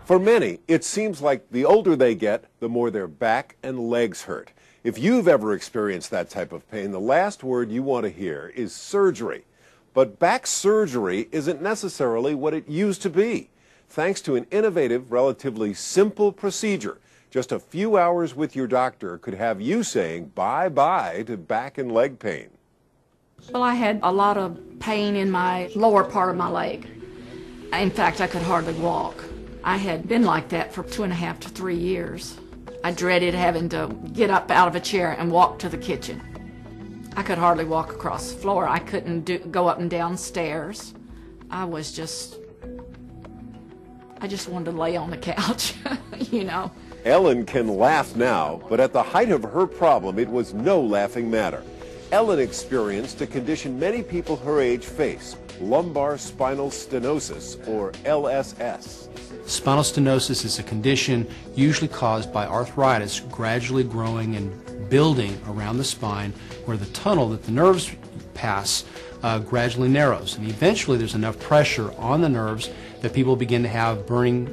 For many, it seems like the older they get, the more their back and legs hurt. If you've ever experienced that type of pain, the last word you want to hear is surgery. But back surgery isn't necessarily what it used to be. Thanks to an innovative, relatively simple procedure, just a few hours with your doctor could have you saying bye-bye to back and leg pain. Well, I had a lot of pain in my lower part of my leg. In fact, I could hardly walk. I had been like that for 2.5 to 3 years. I dreaded having to get up out of a chair and walk to the kitchen. I could hardly walk across the floor. I couldn't go up and down stairs. I just wanted to lay on the couch, you know. Ellen can laugh now, but at the height of her problem, it was no laughing matter. Ellen experienced a condition many people her age face, lumbar spinal stenosis, or LSS. Spinal stenosis is a condition usually caused by arthritis gradually growing and building around the spine, where the tunnel that the nerves pass gradually narrows. And eventually there's enough pressure on the nerves that people begin to have burning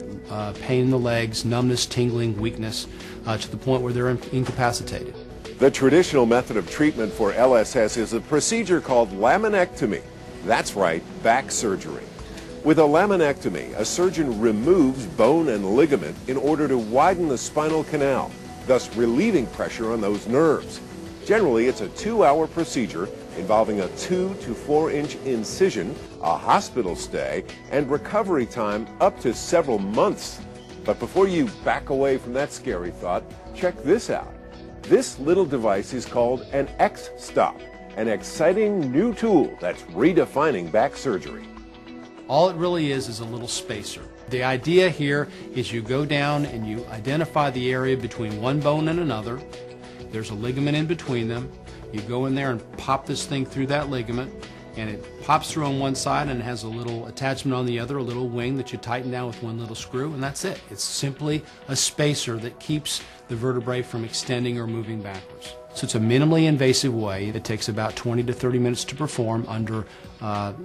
pain in the legs, numbness, tingling, weakness, to the point where they're incapacitated. The traditional method of treatment for LSS is a procedure called laminectomy. That's right, back surgery. With a laminectomy, a surgeon removes bone and ligament in order to widen the spinal canal, thus relieving pressure on those nerves. Generally, it's a 2-hour procedure involving a 2 to 4-inch incision, a hospital stay, and recovery time up to several months. But before you back away from that scary thought, check this out. This little device is called an X-Stop, an exciting new tool that's redefining back surgery. All it really is a little spacer. The idea here is you go down and you identify the area between one bone and another. There's a ligament in between them. You go in there and pop this thing through that ligament, and it pops through on one side and it has a little attachment on the other, a little wing that you tighten down with one little screw, and that's it. It's simply a spacer that keeps the vertebrae from extending or moving backwards. So it's a minimally invasive way. It takes about 20 to 30 minutes to perform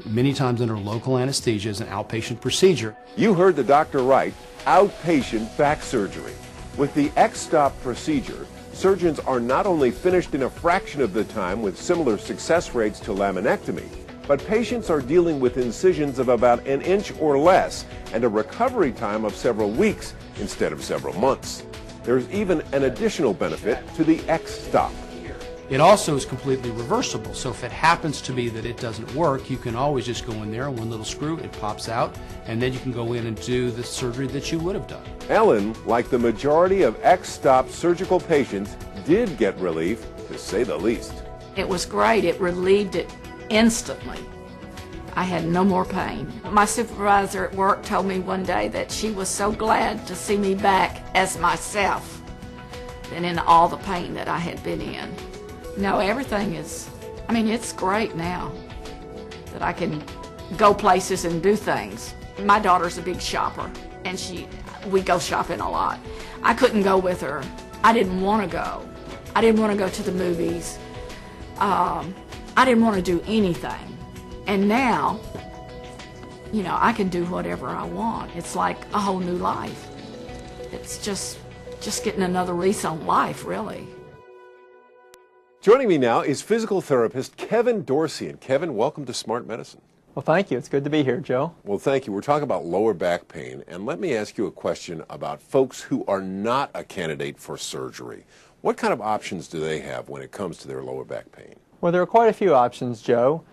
many times under local anesthesia as an outpatient procedure. You heard the doctor right, outpatient back surgery. With the X-Stop procedure, surgeons are not only finished in a fraction of the time with similar success rates to laminectomy, but patients are dealing with incisions of about 1 inch or less and a recovery time of several weeks instead of several months. There's even an additional benefit to the X-Stop. It also is completely reversible, so if it happens to be that it doesn't work, you can always just go in there and one little screw, it pops out, and then you can go in and do the surgery that you would have done. Ellen, like the majority of X-Stop surgical patients, did get relief, to say the least. It was great. It relieved it instantly. I had no more pain. My supervisor at work told me one day that she was so glad to see me back as myself than in all the pain that I had been in. No, everything is, it's great now that I can go places and do things. My daughter's a big shopper, and we go shopping a lot. I couldn't go with her. I didn't want to go. I didn't want to go to the movies. I didn't want to do anything. And now, I can do whatever I want. It's like a whole new life. It's just getting another lease on life, really. Joining me now is physical therapist Kevin Dorsey. And Kevin, welcome to Smart Medicine. Well, thank you. It's good to be here, Joe. Well, thank you. We're talking about lower back pain. And let me ask you a question about folks who are not a candidate for surgery. What kind of options do they have when it comes to their lower back pain? Well, there are quite a few options, Joe.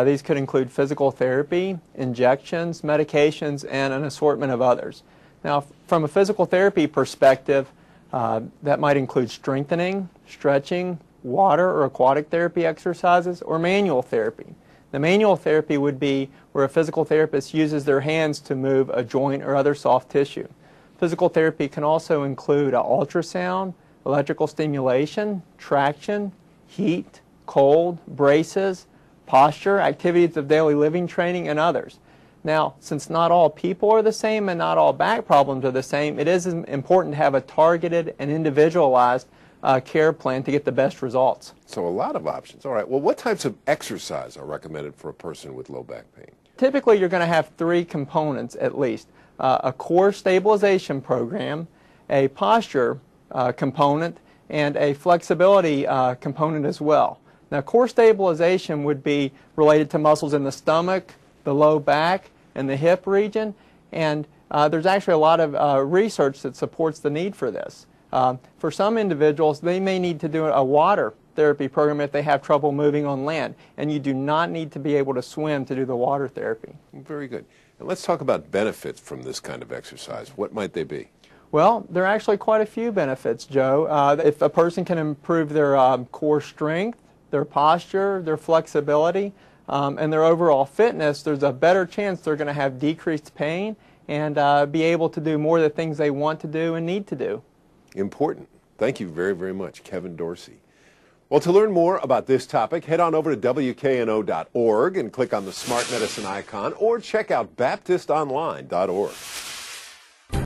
These could include physical therapy, injections, medications, and an assortment of others. Now, from a physical therapy perspective, that might include strengthening, stretching, water or aquatic therapy exercises, or manual therapy. The manual therapy would be where a physical therapist uses their hands to move a joint or other soft tissue. Physical therapy can also include ultrasound, electrical stimulation, traction, heat, cold, braces, posture, activities of daily living training, and others. Now, since not all people are the same and not all back problems are the same, it is important to have a targeted and individualized care plan to get the best results. So a lot of options. All right. Well, what types of exercise are recommended for a person with low back pain? Typically, you're going to have 3 components at least. a core stabilization program, a posture component, and a flexibility component as well. Now, core stabilization would be related to muscles in the stomach, the low back, and the hip region, and there's actually a lot of research that supports the need for this. For some individuals, they may need to do a water therapy program if they have trouble moving on land, and you do not need to be able to swim to do the water therapy. Very good. And let's talk about benefits from this kind of exercise. What might they be? Well, there are actually quite a few benefits, Joe. If a person can improve their core strength, their posture, their flexibility, and their overall fitness, there's a better chance they're going to have decreased pain and be able to do more of the things they want to do and need to do. Important. Thank you very, very much, Kevin Dorsey. Well, to learn more about this topic, head on over to WKNO.org and click on the Smart Medicine icon, or check out BaptistOnline.org.